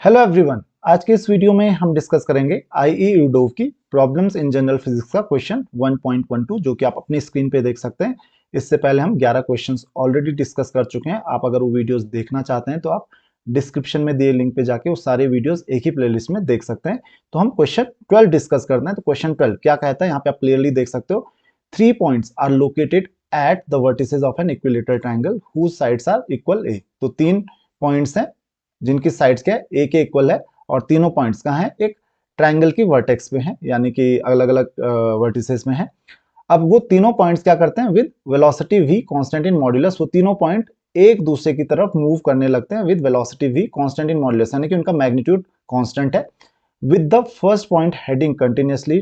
Hello everyone, आज के इस वीडियो में हम डिस्कस करेंगे आईई यूडोव की प्रॉब्लम्स इन जनरल फिजिक्स का क्वेश्चन 1.12 जो कि आप अपनी स्क्रीन पे देख सकते हैं। इससे पहले हम 11 क्वेश्चंस ऑलरेडी डिस्कस कर चुके हैं। आप अगर वो वीडियोस देखना चाहते हैं तो आप डिस्क्रिप्शन में दिए लिंक पे जाके वो सारे वीडियोस एक ही प्लेलिस्ट में देख सकते हैं। तो हम क्वेश्चन 12 डिस्कस करते हैं। तो क्वेश्चन 12 क्या कहता है, यहाँ पे आप क्लियरली देख सकते हो। 3 points are located at the vertices of an equilateral triangle whose sides are equal a. तो 3 पॉइंट्स हैं जिनकी साइड्स क्या है, ए के इक्वल है, और तीनों पॉइंट्स कहाँ हैं, एक ट्रायंगल की वर्टेक्स पे हैं, यानी कि अलग अलग वर्टिसेस में हैं। अब वो तीनों पॉइंट्स क्या करते हैं, with velocity v constant in modulus, वो तीनों पॉइंट एक दूसरे की तरफ मूव करने लगते हैं with velocity v constant in modulus, यानी कि उनका मैग्नीट्यूड कांस्टेंट है। With the first point heading continuously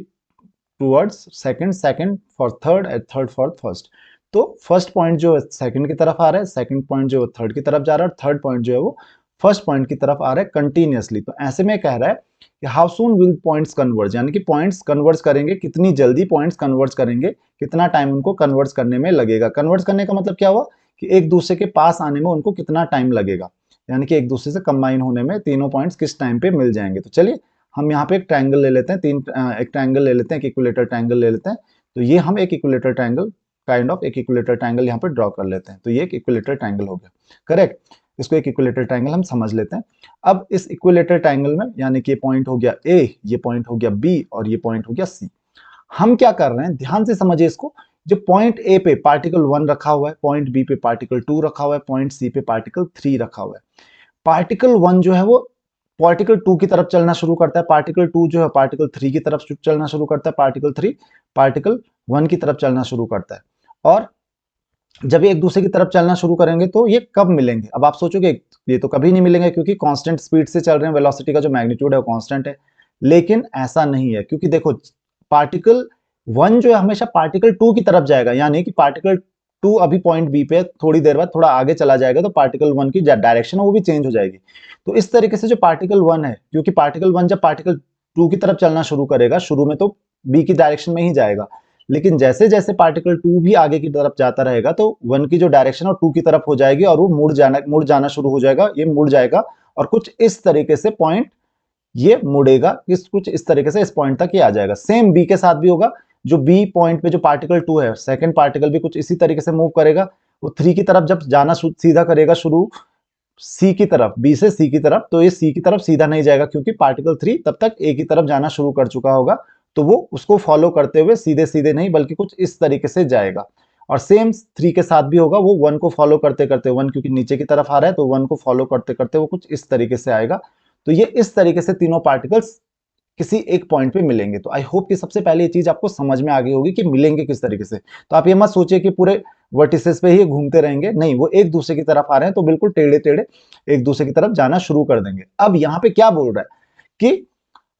towards second, second for third and third for first. तो फर्स्ट पॉइंट जो है सेकंड की तरफ आ रहा है, सेकंड पॉइंट जो है थर्ड की तरफ जा रहा है, और थर्ड पॉइंट जो है वो फर्स्ट पॉइंट की तरफ आ रहा है कंटिन्यूअसली। तो ऐसे में कह रहा है कि how soon will points converge, यानी कि पॉइंट्स कन्वर्ज करेंगे, कितनी जल्दी पॉइंट्स कन्वर्ज करेंगे, कितना टाइम उनको कन्वर्ज करने में लगेगा। कन्वर्ज करने का मतलब क्या हुआ कि एक दूसरे के पास आने में उनको कितना टाइम लगेगा, यानी कि एक दूसरे से कंबाइन होने में तीनों पॉइंट्स किस टाइम पे मिल जाएंगे। तो चलिए हम यहाँ पे एक ट्रायंगल ले लेते हैं, एक ट्रायंगल ले लेते हैं, एक इक्विलेटर ट्रायंगल ले लेते हैं। तो ये हम एक इक्विलेटर ट्रायंगल, काइंड ऑफ एक इक्विलेटर ट्रायंगल यहाँ पे ड्रॉ कर लेते हैं। तो ये एक इक्विलेटर ट्रायंगल हो गया, करेक्ट। इसको एक इक्विलेटर ट्रायंगल हम समझ लेते हैं। अब इस इक्विलेटर ट्रायंगल में, यानी कि ये पॉइंट हो गया ए, ये पॉइंट हो गया बी, और ये पॉइंट हो गया सी। हम क्या कर रहे हैं, ध्यान से समझिए इसको। जो पॉइंट ए पे पार्टिकल 1 रखा हुआ है, पॉइंट बी पे पार्टिकल 2 रखा हुआ है, पॉइंट सी पे पार्टिकल 3 रखा हुआ है। पार्टिकल 1 जो है वो पार्टिकल 2 की तरफ चलना शुरू करता है, पार्टिकल 2 जो है पार्टिकल 3 की तरफ चलना शुरू करता है, पार्टिकल 3 पार्टिकल 1 की तरफ चलना शुरू करता है। और जब ये एक दूसरे की तरफ चलना शुरू करेंगे तो ये कब मिलेंगे। अब आप सोचोगे ये तो कभी नहीं मिलेंगे, क्योंकि कांस्टेंट स्पीड से चल रहे हैं, वेलोसिटी का जो मैग्नीट्यूड है वो कांस्टेंट है। लेकिन ऐसा नहीं है, क्योंकि देखो पार्टिकल 1 जो है हमेशा पार्टिकल 2 की तरफ जाएगा, यानी कि पार्टिकल 2 अभी पॉइंट बी पे थोड़ी देर बाद थोड़ा आगे चला जाएगा, तो पार्टिकल 1 की डायरेक्शन है वो भी चेंज हो जाएगी। तो इस तरीके से जो पार्टिकल 1 है, क्योंकि पार्टिकल 1 जब पार्टिकल 2 की तरफ चलना शुरू करेगा, शुरू में तो बी की डायरेक्शन में ही जाएगा, लेकिन जैसे जैसे पार्टिकल 2 भी आगे की तरफ जाता रहेगा तो 1 की जो डायरेक्शन है 2 की तरफ हो जाएगी, और वो मुड़ जाना शुरू हो जाएगा, ये मुड़ जाएगा, और कुछ इस तरीके से पॉइंट ये मुड़ेगा, कुछ इस तरीके से इस पॉइंट तक ये आ जाएगा। सेम बी के साथ भी होगा। जो बी पॉइंट पे जो पार्टिकल 2 है, सेकंड पार्टिकल भी कुछ इसी तरीके से मूव करेगा। वो 3 की तरफ जब जाना सीधा करेगा शुरू सी की तरफ, बी से सी की तरफ, तो ये सी की तरफ सीधा नहीं जाएगा, क्योंकि पार्टिकल 3 तब तक ए की तरफ जाना शुरू कर चुका होगा। तो वो उसको फॉलो करते हुए सीधे सीधे नहीं, बल्कि कुछ इस तरीके से जाएगा। और सेम 3 के साथ भी होगा, वो 1 को फॉलो करते करते, 1 क्योंकि नीचे की तरफ आ रहा है तो 1 को फॉलो करते करते वो कुछ इस तरीके से आएगा। तो ये इस तरीके से तीनों पार्टिकल्स किसी एक पॉइंट पे मिलेंगे। तो आई होप कि सबसे पहले ये चीज आपको समझ में आ गई होगी कि मिलेंगे किस तरीके से। तो आप ये मत सोचिए कि पूरे वर्टिसेस पे ही घूमते रहेंगे, नहीं, वो एक दूसरे की तरफ आ रहे हैं तो बिल्कुल टेढ़े टेढ़े एक दूसरे की तरफ जाना शुरू कर देंगे। अब यहाँ पे क्या बोल रहा है कि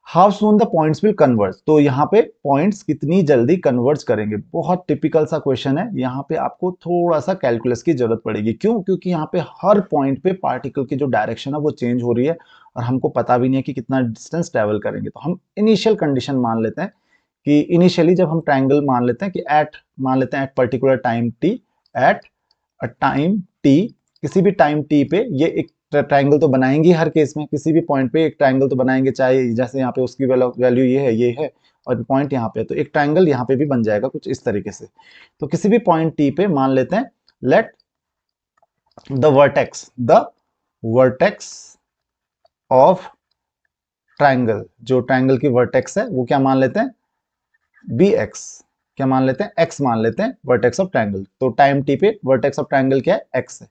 how soon the points will converge, तो यहाँ पे पॉइंट्स कितनी जल्दी कन्वर्ज करेंगे। बहुत टिपिकल सा क्वेश्चन है, यहाँ पे आपको थोड़ा सा कैलकुलस की जरूरत पड़ेगी। क्यों? क्योंकि यहाँ पे हर पॉइंट पे पार्टिकल की जो डायरेक्शन है वो चेंज हो रही है, और हमको पता भी नहीं है कि कितना डिस्टेंस ट्रेवल करेंगे। तो हम इनिशियल कंडीशन मान लेते हैं कि इनिशियली जब हम ट्राइंगल मान लेते हैं कि मान लेते हैं at particular time T, at a time T, किसी भी टाइम टी पे ये एक ट्राइंगल तो बनाएंगे हर केस में, किसी भी पॉइंट पे एक ट्राइंगल तो बनाएंगे, चाहे जैसे यहाँ पे उसकी वैल्यू ये है और पॉइंट यहाँ पे, तो एक ट्राइंगल यहाँ पे भी बन जाएगा कुछ इस तरीके से। तो किसी भी पॉइंट टी पे मान लेते हैं, let the vertex of triangle, जो ट्राइंगल की वर्टेक्स है वो क्या मान लेते हैं, बी एक्स, क्या मान लेते हैं, एक्स मान लेते हैं वर्टेक्स ऑफ ट्राइंगल। तो टाइम टी पे वर्टेक्स ऑफ ट्राइंगल क्या है, एक्स है।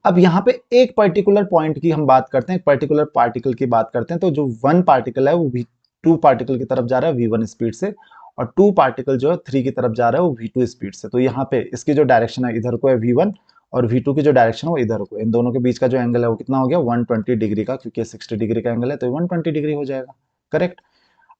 अब यहाँ पे एक पर्टिकुलर पॉइंट की हम बात करते हैं, एक पर्टिकुलर पार्टिकल की बात करते हैं। तो जो 1 पार्टिकल है वो V2 पार्टिकल की तरफ जा रहा है V1 स्पीड से, और 2 पार्टिकल जो है 3 की तरफ जा रहा है वो V2 स्पीड से। तो यहाँ पे इसकी जो डायरेक्शन है इधर को है V1, और V2 की जो डायरेक्शन है वो इधर को। इन दोनों के बीच का जो एंगल है वो कितना हो गया, 120 डिग्री का, क्योंकि 60 डिग्री का एंगल है तो 120 डिग्री हो जाएगा, करेक्ट।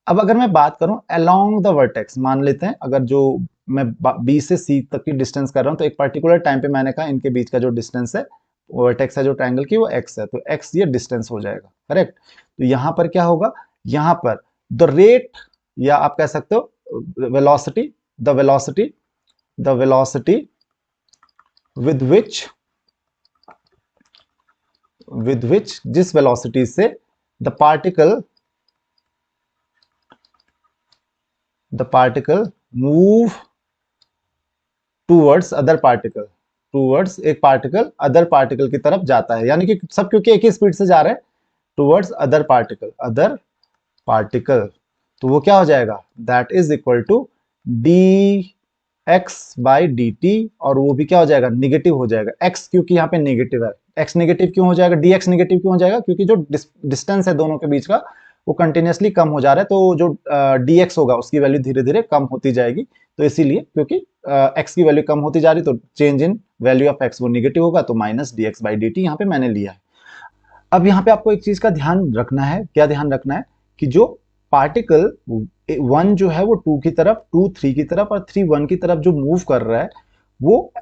अब अगर मैं बात करूं अलोंग द वर्टेक्स, मान लेते हैं अगर जो मैं बी से सी तक की डिस्टेंस कर रहा हूं, तो एक पर्टिकुलर टाइम पे मैंने कहा इनके बीच का जो डिस्टेंस है वर्टेक्स है जो ट्रायंगल की, वो एक्स है, तो एक्स ये डिस्टेंस हो जाएगा, करेक्ट। तो यहां पर क्या होगा, यहां पर द रेट, या आप कह सकते हो velocity, the velocity the velocity with which जिस वेलोसिटी से the particle move towards other particle, towards एक पार्टिकल अदर पार्टिकल की तरफ जाता है, यानी कि सब क्योंकि एक ही स्पीड से जा रहे हैं, टूवर्ड्स अदर पार्टिकल, तो वो क्या हो जाएगा, that is equal to d x by d t, और वो भी क्या हो जाएगा, निगेटिव हो जाएगा, एक्स क्योंकि यहाँ पे नेगेटिव है, एक्स नेगेटिव क्यों हो जाएगा, डी एक्स नेगेटिव क्यों हो जाएगा, क्योंकि जो डिस्टेंस है दोनों के बीच का वो कंटिन्यूसली कम हो जा रहा है, तो जो डी एक्स होगा उसकी वैल्यू धीरे धीरे कम होती जाएगी, तो इसीलिए क्योंकि एक्स की वैल्यू कम होती जा रही, तो change in value of x वो निगेटिव होगा, तो minus d x by d T यहाँ पे मैंने लिया है। अब यहाँ पे आपको एक चीज का ध्यान रखना है, क्या ध्यान रखना है कि जो पार्टिकल 1 जो है वो 2 की तरफ, 2 3 की तरफ और 3 1 की तरफ जो मूव कर रहा है, वो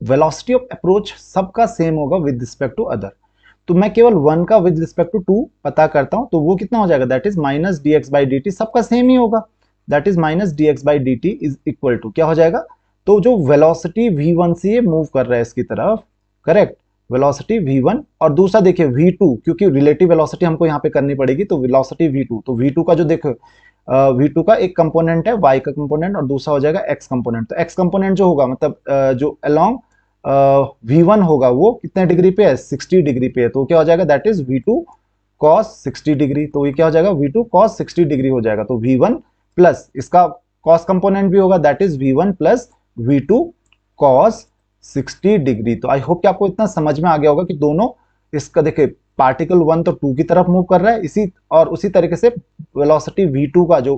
वेलोसिटी ऑफ अप्रोच सबका सेम होगा विद रिस्पेक्ट टू अदर। तो मैं केवल 1 का विद रिस्पेक्ट टू 2 पता करता हूं, तो वो कितना हो जाएगा, that is minus d x by d t, सबका सेम ही होगा, that is minus d x by d t is equal to क्या हो जाएगा, तो जो वेलोसिटी v1 से ये मूव कर रहा है इसकी तरफ, करेक्ट, वेलोसिटी v1, और दूसरा देखिए v2, क्योंकि रिलेटिव वेलोसिटी हमको यहाँ पे करनी पड़ेगी, तो वेलोसिटी v2, तो v2 का जो देखो v2 का एक कंपोनेंट है y का कंपोनेंट और दूसरा हो जाएगा x कंपोनेंट, तो x कंपोनेंट जो होगा मतलब जो अलोंग v1 होगा वो कितने डिग्री पे है, 60 डिग्री पे है, तो क्या हो जाएगा, that is v2 cos 60 degree, तो ये क्या हो जाएगा, v2 cos 60 डिग्री हो जाएगा, तो v1 प्लस इसका cos कंपोनेंट भी होगा, that is v1 plus v2 cos 60 degree. तो आई होप कि आपको इतना समझ में आ गया होगा कि दोनों, इसका देखिए पार्टिकल 1 तो 2 की तरफ मूव कर रहा है, इसी और उसी तरीके से वेलोसिटी v2 का जो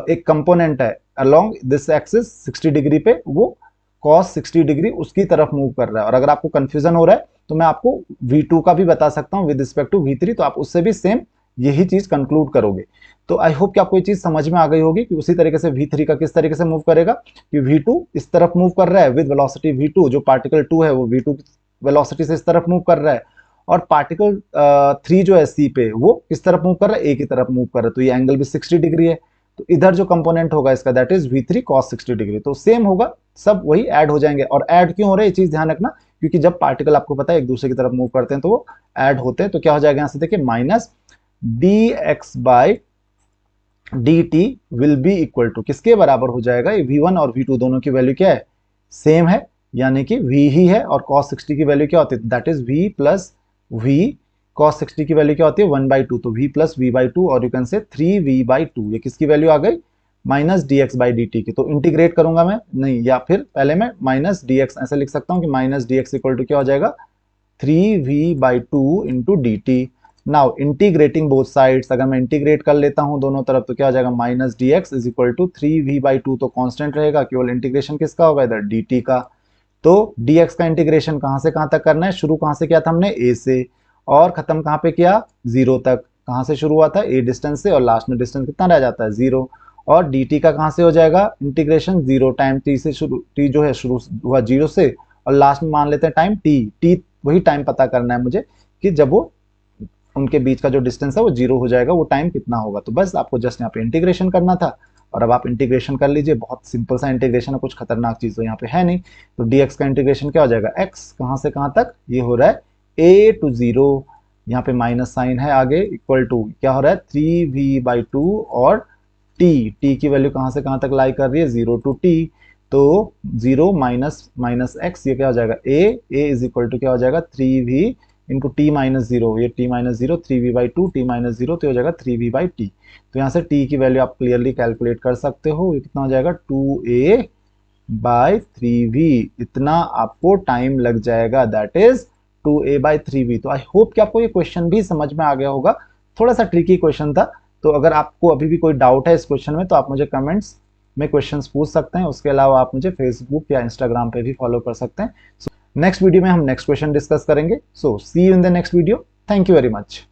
एक कंपोनेंट है अलोंग दिस एक्सिस 60 डिग्री पे, वो cos 60 डिग्री उसकी तरफ मूव कर रहा है। और अगर आपको कंफ्यूजन हो रहा है तो मैं आपको v2 का भी बता सकता हूं विद रिस्पेक्ट टू v3, तो आप उससे भी सेम यही चीज कंक्लूड करोगे। तो आई होप कि आपको ये चीज समझ में आ गई होगी कि उसी तरीके से v3 का किस तरीके से मूव करेगा, कि v2 इस तरफ मूव कर रहा है विद वेलोसिटी v2, जो पार्टिकल 2 है वो v2 वेलोसिटी से इस तरफ मूव कर रहा है, और पार्टिकल 3 जो है c पे वो किस तरफ मूव कर रहा है, a की तरफ मूव कर रहा है, तो ये एंगल भी 60 डिग्री है, तो इधर जो कंपोनेंट होगा इसका that is v3 cos 60 degree, तो सेम होगा, सब वही ऐड हो जाएंगे। और ऐड क्यों हो रहा है ये चीज ध्यान रखना, क्योंकि जब पार्टिकल आपको पता है एक दूसरे की तरफ मूव करते हैं तो वो ऐड होते हैं, तो क्या हो जाएगा यहां से देखिए, minus d x by d t will be equal to किसके बराबर हो जाएगा, ये v1 और v2 दोनों की वैल्यू क्या है, सेम है, यानी कि v ही है, और cos 60 की वैल्यू क्या होती है, that is v plus v, cos 60 की वैल्यू क्या होती है 1/2, तो v प्लस v/2, और यू कैन से 3v/2, ये किसकी वैल्यू आ गई, minus d x by d T की। तो इंटीग्रेट करूंगा मैं नहीं, या फिर पहले मैं माइनस डी एक्स ऐसे लिख सकता हूं कि minus d x equal to क्या हो जाएगा, 3v/2 into d t. Now integrating both sides, अगर मैं इंटीग्रेट कर लेता हूं दोनों तरफ तो क्या हो जाएगा, minus d x is equal to 3v/2, तो कांस्टेंट रहेगा, केवल इंटीग्रेशन किसका होगा इधर, डी टी का। तो dx का इंटीग्रेशन कहां से कहां तक करना है, शुरू कहां से किया था हमने, a से, और खत्म कहां पे किया, 0 तक, कहां से शुरू हुआ था, a डिस्टेंस से, और लास्ट में डिस्टेंस कितना रह जाता है, 0, और dt का कहां से हो जाएगा इंटीग्रेशन, 0 टाइम t से शुरू, t जो है शुरू हुआ 0 से, और लास्ट में मान लेते हैं टाइम t वही टाइम पता करना है मुझे कि जब वो उनके बीच का जो डिस्टेंस है वो 0 हो जाएगा, वो टाइम कितना होगा। तो बस आपको जस्ट यहाँ पे इंटीग्रेशन करना था, और अब आप इंटीग्रेशन कर लीजिए, बहुत सिंपल सा इंटीग्रेशन है, कुछ खतरनाक चीज तो यहाँ पे है नहीं। तो dx का इंटीग्रेशन क्या हो जाएगा, x कहां से कहां तक, ये हो रहा है a to 0, यहाँ पे माइनस साइन है आगे, इक्वल टू क्या हो रहा है 3v/2, और t की वैल्यू कहां से कहां तक लाई कर रही है, 0 to t, तो 0 माइनस माइनस एक्स, ये क्या हो जाएगा a इज इक्वल टू क्या हो जाएगा 3v इंटू टी माइनस 0, ये t minus 0, 3v/2, t minus 0, तो हो जाएगा 3v/t। तो यहाँ से t की वैल्यू आप क्लियरली कैलकुलेट कर सकते हो, ये कितना हो जाएगा 2a/3v, इतना आपको टाइम लग जाएगा, दैट इज 2a/3v। तो आई होप कि आपको ये क्वेश्चन भी समझ में आ गया होगा, थोड़ा सा ट्रिकी क्वेश्चन था। तो अगर आपको अभी भी कोई डाउट है इस क्वेश्चन में तो आप मुझे कमेंट्स में क्वेश्चंस पूछ सकते हैं, उसके अलावा आप मुझे फेसबुक या इंस्टाग्राम पे भी फॉलो कर सकते हैं। नेक्स्ट वीडियो में हम नेक्स्ट क्वेश्चन डिस्कस करेंगे। So see you in the next video, thank you very much.